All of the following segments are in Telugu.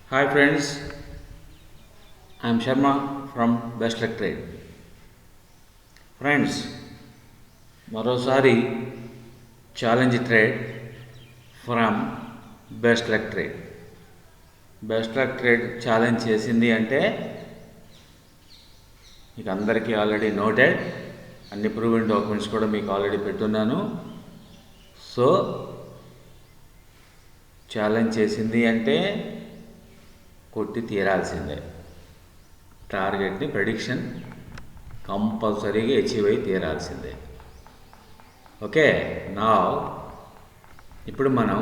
Hi friends, I am Sharma from Best Luck Trade. Friends, మరోసారి challenge trade from best luck trade. Best luck trade challenge చేసింది అంటే మీకు అందరికీ ఆల్రెడీ నోటెడ్, అన్ని ప్రూవెన్ డాక్యుమెంట్స్ కూడా మీకు ఆల్రెడీ పెట్టున్నాను. సో ఛాలెంజ్ చేసింది అంటే కొట్టి తీరాల్సిందే. టార్గెట్ని ప్రెడిక్షన్ కంపల్సరీగా అచీవ్ అయి తీరాల్సిందే. ఓకే, నా ఇప్పుడు మనం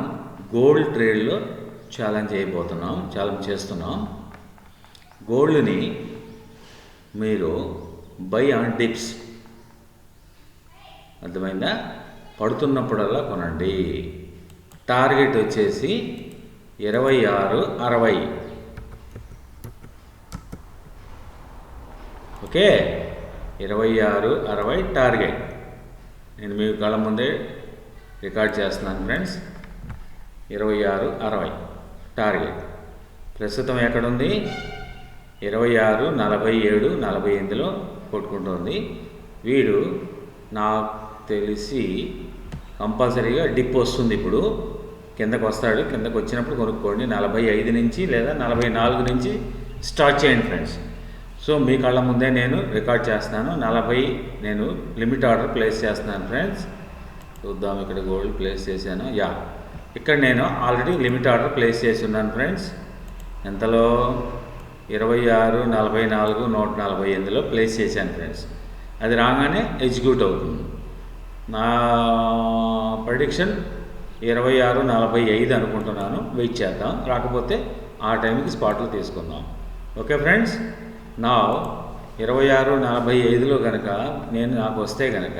గోల్డ్ ట్రేడ్లో ఛాలెంజ్ చేస్తున్నాం. గోల్డ్ని మీరు బై ఆన్ డిప్స్, అర్థమైందా? పడుతున్నప్పుడల్లా కొనండి. టార్గెట్ వచ్చేసి 26.60. Okay, 26.60 target. నేను మీ కళ్ళ ముందే రికార్డ్ చేస్తున్నాను ఫ్రెండ్స్. 26.60 టార్గెట్. ప్రస్తుతం ఎక్కడుంది? 26.47, 48లో కొట్టుకుంటుంది. వీడు నాకు తెలిసి కంపల్సరీగా డిప్ వస్తుంది. ఇప్పుడు కిందకు వస్తాడు. కిందకు వచ్చినప్పుడు కొనుక్కోండి. 45 నుంచి లేదా 44 నుంచి స్టార్ట్ చేయండి ఫ్రెండ్స్. సో మీ కళ్ళ ముందే నేను రికార్డ్ చేస్తున్నాను. 40 నేను లిమిట్ ఆర్డర్ ప్లేస్ చేస్తున్నాను ఫ్రెండ్స్. చూద్దాం, ఇక్కడ గోల్డ్ ప్లేస్ చేశాను. ఇక్కడ నేను ఆల్రెడీ లిమిట్ ఆర్డర్ ప్లేస్ చేసి ఉన్నాను ఫ్రెండ్స్. ఎంతలో? 26.44, 148లో ప్లేస్ చేశాను ఫ్రెండ్స్. అది రాగానే ఎగ్జిక్యూట్ అవుతుంది. నా ప్రెడిక్షన్ 26.45 అనుకుంటున్నాను. వెయిట్ చేద్దాం, రాకపోతే ఆ టైంకి స్పాట్లో తీసుకుందాం. ఓకే ఫ్రెండ్స్, నా 26.45లో కనుక నాకు వస్తే కనుక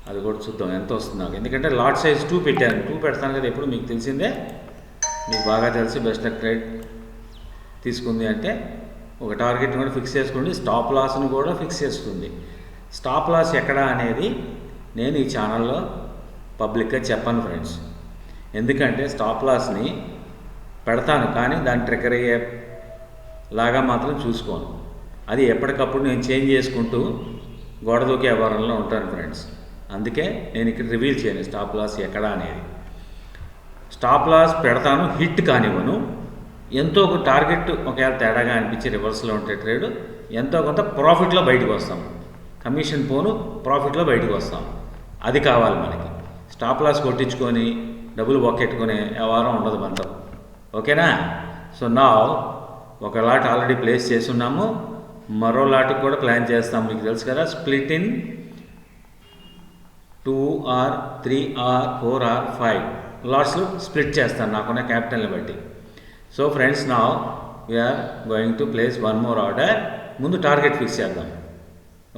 అది కూడా చూద్దాం ఎంత వస్తుంది నాకు. ఎందుకంటే లాట్ సైజ్ 2 పెట్టాను. 2 పెడతాను కదా ఎప్పుడు, మీకు తెలిసిందే, మీకు బాగా తెలిసి బెస్ట్ లక్ ట్రేడ్ తీసుకుంది అంటే ఒక టార్గెట్ కూడా ఫిక్స్ చేసుకోండి. స్టాప్ లాస్ను కూడా ఫిక్స్ చేస్తుంది. స్టాప్ లాస్ ఎక్కడ అనేది నేను ఈ ఛానల్లో పబ్లిక్గా చెప్పను ఫ్రెండ్స్. ఎందుకంటే స్టాప్ లాస్ని పెడతాను, కానీ దాన్ని ట్రిగర్ అయ్యే లాగా మాత్రం చూసుకోను. అది ఎప్పటికప్పుడు నేను చేంజ్ చేసుకుంటూ గోడ దూకే వ్యవహారంలో ఉంటాను ఫ్రెండ్స్. అందుకే నేను ఇక్కడ రివీల్ చేయను స్టాప్ లాస్ ఎక్కడ అనేది. స్టాప్ లాస్ పెడతాను, హిట్ కానివ్వను. ఎంతో ఒక టార్గెట్ ఒకవేళ తేడాగా అనిపించి రివర్స్లో ఉంటే ట్రేడ్ ఎంతో కొంత ప్రాఫిట్లో బయటకు వస్తాం. కమిషన్ పోను ప్రాఫిట్లో బయటకు వస్తాం. అది కావాలి మనకి. స్టాప్ లాస్ కొట్టించుకొని డబ్బులు బొక్కెట్టుకునే వ్యవహారం ఉండదు మనతో. ఓకేనా? సో నా ఒక లాట్ ఆల్రెడీ ప్లేస్ చేస్తున్నాము. మరో లాట్కి కూడా ప్లాన్ చేస్తాం. మీకు తెలుసు కదా, split in 2 or 3 or 4 or 5 లాట్స్లో స్ప్లిట్ చేస్తాను నాకున్న క్యాపిటల్ని బట్టి. సో ఫ్రెండ్స్, నా we're going to place one more order. ముందు టార్గెట్ ఫిక్స్ చేద్దాం.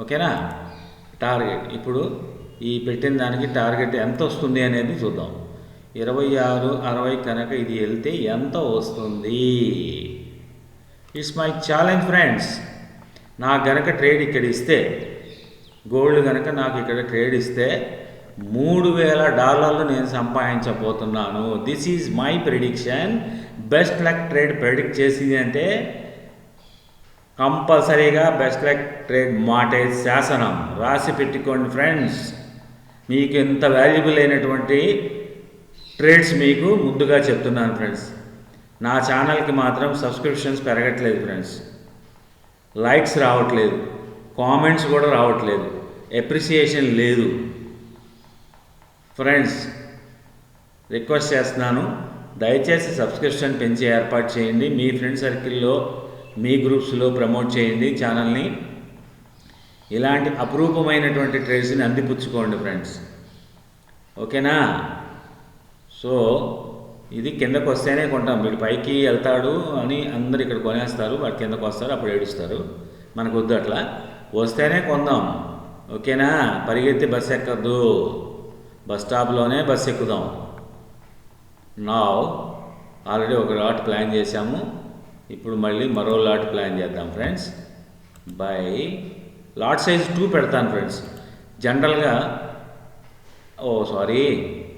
ఓకేనా? టార్గెట్ ఇప్పుడు ఈ పెట్టిన దానికి టార్గెట్ ఎంత వస్తుంది అనేది చూద్దాం. 26.60 కనుక ఇది వెళ్తే ఎంత వస్తుంది? It's my challenge friends. నాకు గనక ట్రేడ్ ఇక్కడ ఇస్తే, గోల్డ్ కనుక నాకు ఇక్కడ ట్రేడ్ ఇస్తే $3,000 నేను సంపాదించబోతున్నాను. This is my prediction. Best luck trade predict చేసింది అంటే కంపల్సరీగా బెస్ట్ లక్ ట్రేడ్ మాటే శాసనం. రాసి పెట్టుకోండి ఫ్రెండ్స్. మీకు ఎంత వాల్యుబుల్ అయినటువంటి ట్రేడ్స్ మీకు ముందుగా చెప్తున్నాను ఫ్రెండ్స్. నా ఛానల్కి మాత్రం సబ్స్క్రిప్షన్స్ పెరగట్లేదు ఫ్రెండ్స్. లైక్స్ రావట్లేదు, కామెంట్స్ కూడా రావట్లేదు, అప్రిసియేషన్ లేదు ఫ్రెండ్స్. రిక్వెస్ట్ చేస్తున్నాను, దయచేసి సబ్స్క్రిప్షన్ పెంచి ఏర్పాటు చేయండి. మీ ఫ్రెండ్ సర్కిల్లో, మీ గ్రూప్స్లో ప్రమోట్ చేయండి ఛానల్ని. ఇలాంటి అపురూపమైనటువంటి ట్రేడ్స్ని అందిపుచ్చుకోండి ఫ్రెండ్స్. ఓకేనా? సో ఇది కిందకు వస్తేనే కొంటాం. వీడు పైకి వెళ్తాడు అని అందరు ఇక్కడ కొనేస్తారు, వాడు కిందకు వస్తారు, అప్పుడు ఏడుస్తారు. మనకు వద్దు అట్లా. వస్తేనే కొందాం. ఓకేనా? పరిగెత్తి బస్సు ఎక్కద్దు, బస్ స్టాప్లోనే బస్సు ఎక్కుదాం. నా ఆల్రెడీ ఒక లాట్ ప్లాన్ చేశాము. ఇప్పుడు మళ్ళీ మరో లాట్ ప్లాన్ చేద్దాం ఫ్రెండ్స్. బై లాట్ సైజ్ 2 పెడతాను ఫ్రెండ్స్. జనరల్గా సారీ,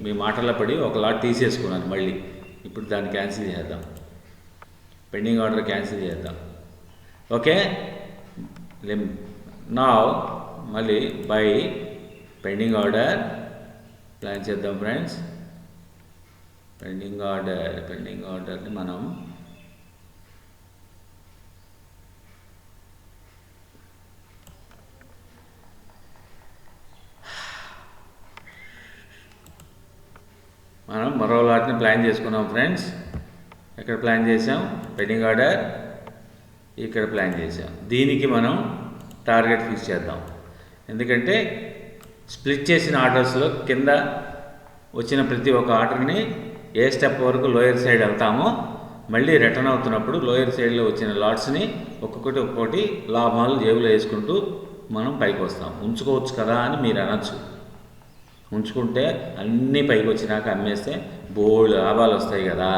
మీ మాటల్లో పడి ఒక లాట్ తీసేసుకున్నాను. మళ్ళీ ఇప్పుడు దాన్ని క్యాన్సిల్ చేద్దాం. పెండింగ్ ఆర్డర్ క్యాన్సిల్ చేద్దాం. ఓకే, నా మళ్ళీ బై పెండింగ్ ఆర్డర్ ప్లాన్ చేద్దాం ఫ్రెండ్స్. పెండింగ్ ఆర్డర్ని మనం మరో లాట్ని ప్లాన్ చేసుకున్నాం ఫ్రెండ్స్. ఎక్కడ ప్లాన్ చేసాం? పెండింగ్ ఆర్డర్ ఇక్కడ ప్లాన్ చేసాం. దీనికి మనం టార్గెట్ ఫిక్స్ చేద్దాం. ఎందుకంటే స్ప్లిట్ చేసిన ఆర్డర్స్లో కింద వచ్చిన ప్రతి ఒక్క ఆర్డర్ని ఏ స్టెప్ వరకు లోయర్ సైడ్ వెళ్తామో మళ్ళీ రిటర్న్ అవుతున్నప్పుడు లోయర్ సైడ్లో వచ్చిన లాట్స్ని ఒక్కొక్కటి లాభాలు జేబులో వేసుకుంటూ మనం పైకి వస్తాం. ఉంచుకోవచ్చు కదా అని మీరు అనొచ్చు. ఉంచుకుంటే అన్నీ పైకి వచ్చినాక అమ్మేస్తే బోల్డ్ లాభాలు వస్తాయి కదా.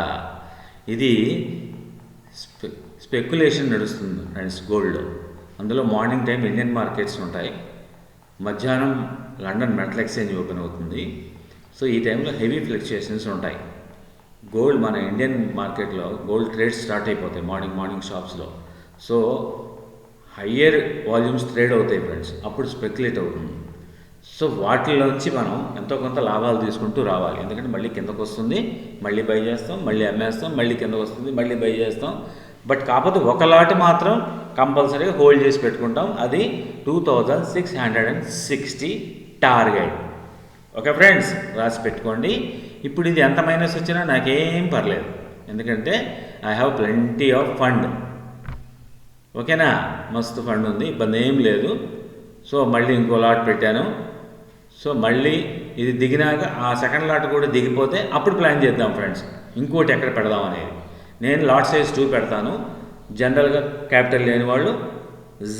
ఇది స్పెక్యులేషన్ నడుస్తుంది ఫ్రెండ్స్ గోల్డ్లో. అందులో మార్నింగ్ టైం ఇండియన్ మార్కెట్స్ ఉంటాయి, మధ్యాహ్నం లండన్ మెటల్ ఎక్స్చేంజ్ ఓపెన్ అవుతుంది. సో ఈ టైంలో హెవీ ఫ్లక్చుయేషన్స్ ఉంటాయి. గోల్డ్ మన ఇండియన్ మార్కెట్లో గోల్డ్ ట్రేడ్స్ స్టార్ట్ అయిపోతాయి మార్నింగ్ షాప్స్లో. సో హయ్యర్ వాల్యూమ్స్ ట్రేడ్ అవుతాయి ఫ్రెండ్స్, అప్పుడు స్పెక్యులేట్ అవుతుంది. సో వాటిలోంచి మనం ఎంతో కొంత లాభాలు తీసుకుంటూ రావాలి. ఎందుకంటే మళ్ళీ కిందకు వస్తుంది, మళ్ళీ బై చేస్తాం, మళ్ళీ అమ్మేస్తాం, మళ్ళీ కిందకు వస్తుంది, మళ్ళీ బై చేస్తాం. బట్ కాకపోతే ఒక లాట్ మాత్రం కంపల్సరీగా హోల్డ్ చేసి పెట్టుకుంటాం. అది 2660 టార్గెట్. ఓకే ఫ్రెండ్స్, రాసి పెట్టుకోండి. ఇప్పుడు ఇది ఎంత మైనస్ వచ్చినా నాకేం పర్లేదు, ఎందుకంటే I have plenty of fund. ఓకేనా, మస్తు ఫండ్ ఉంది, ఇబ్బంది ఏం లేదు. సో మళ్ళీ ఇంకో లాట్ పెట్టాను. సో మళ్ళీ ఇది దిగినాక ఆ సెకండ్ లాట్ కూడా దిగిపోతే అప్పుడు ప్లాన్ చేద్దాం ఫ్రెండ్స్ ఇంకోటి ఎక్కడ పెడదాం అనేది. నేను లాట్ సైజ్ 2 పెడతాను. జనరల్గా క్యాపిటల్ లేని వాళ్ళు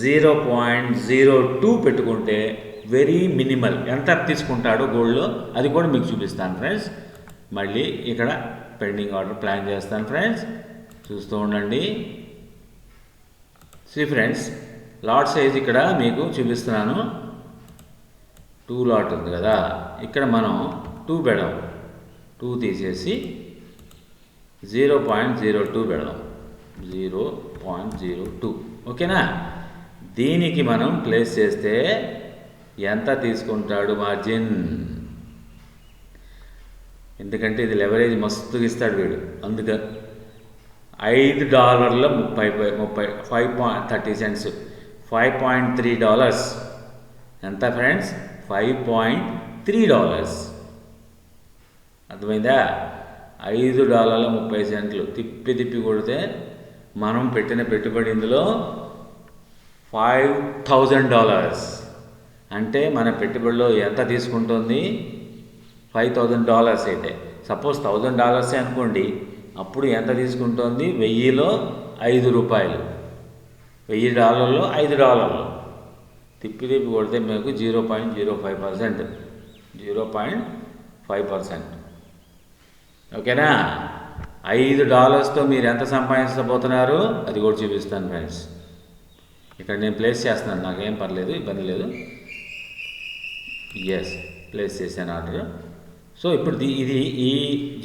0.02 పెట్టుకుంటే వెరీ మినిమల్ ఎంత తీసుకుంటాడో గోల్డ్లో అది కూడా మీకు చూపిస్తాను ఫ్రెండ్స్. మళ్ళీ ఇక్కడ పెండింగ్ ఆర్డర్ ప్లాన్ చేస్తాను ఫ్రెండ్స్, చూస్తూ ఉండండి. ఫ్రెండ్స్ లాట్ సైజ్ ఇక్కడ మీకు చూపిస్తున్నాను. 2 లాట్ ఉంది కదా, ఇక్కడ మనం 2 పెడదాం. 2 తీసేసి 0.02 పెడదాం. 0.02 ఓకేనా. దీనికి మనం ప్లేస్ చేస్తే ఎంత తీసుకుంటాడు మార్జిన్? ఎందుకంటే ఇది లెవరేజ్ మస్తుగా ఇస్తాడు వీడు, అందుకని $5 5.30 $5.3 ఎంత ఫ్రెండ్స్? $5.3. అర్థమైందా? $5.30 తిప్పి కొడితే మనం పెట్టిన పెట్టుబడి ఇందులో $5,000. అంటే మన పెట్టుబడిలో ఎంత తీసుకుంటుంది? $5,000 అయితే సపోజ్ $1,000 అనుకోండి, అప్పుడు ఎంత తీసుకుంటుంది? 1000లో ₹5, $1000లో $5. తిప్పి కొడితే మీకు 0.05%. 0.5%. ఓకేనా. $5తో మీరు ఎంత సంపాదించబోతున్నారు అది కూడా చూపిస్తాను ఫ్రెండ్స్. ఇక్కడ నేను ప్లేస్ చేస్తున్నాను, నాకేం పర్లేదు, ఇబ్బంది లేదు. ఎస్, ప్లేస్ చేశాను ఆర్డర్. సో ఇప్పుడు ఇది ఈ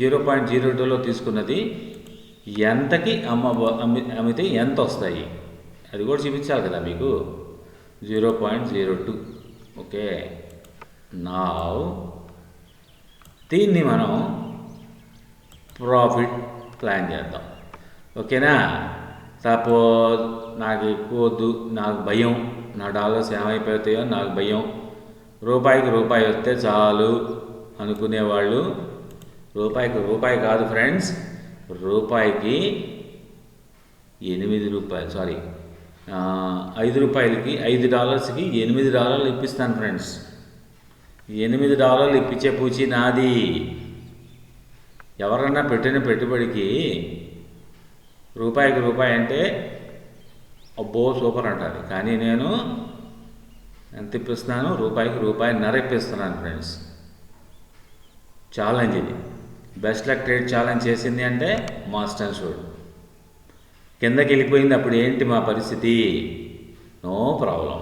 0.02లో తీసుకున్నది ఎంతకి అమ్మితే ఎంత వస్తాయి అది కూడా చూపించాలి కదా మీకు. 0.02. ఓకే, నా దీన్ని మనం ప్రాఫిట్ ప్లాన్ చేద్దాం. ఓకేనా. సపోజ్ నాకు ఎక్కువ వద్దు, నాకు భయం, నా డాలర్స్ ఏమైపోతాయో నాకు భయం, రూపాయికి రూపాయి వస్తే చాలు అనుకునేవాళ్ళు, రూపాయికి రూపాయి కాదు ఫ్రెండ్స్, రూపాయికి $8, $5కి $5కి $8 ఇప్పిస్తాను ఫ్రెండ్స్. $8 ఇప్పించే పూచి నాది. ఎవరన్నా పెట్టిన పెట్టుబడికి రూపాయికి రూపాయి అంటే అబ్బో సూపర్ అంటారు, కానీ నేను ఎంత ఇప్పిస్తున్నాను? రూపాయికి ₹1.5 ఇప్పిస్తున్నాను ఫ్రెండ్స్. ఛాలెంజ్ ఇది. బెస్ట్ లక్ ట్రేడ్ ఛాలెంజ్ చేసింది అంటే మస్ట్ అండ్ షుడ్. కిందకి వెళ్ళిపోయింది, అప్పుడు ఏంటి మా పరిస్థితి? No problem.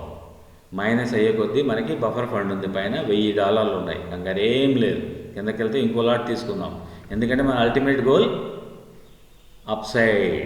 మైనస్ అయ్యే కొద్దీ మనకి బఫర్ ఫండ్ ఉంది, పైన $1000 ఉన్నాయి, కంగారేం లేదు. కిందకి వెళ్తే ఇంకో లాట్ తీసుకుందాం, ఎందుకంటే మన అల్టిమేట్ గోల్ అప్ సైడ్.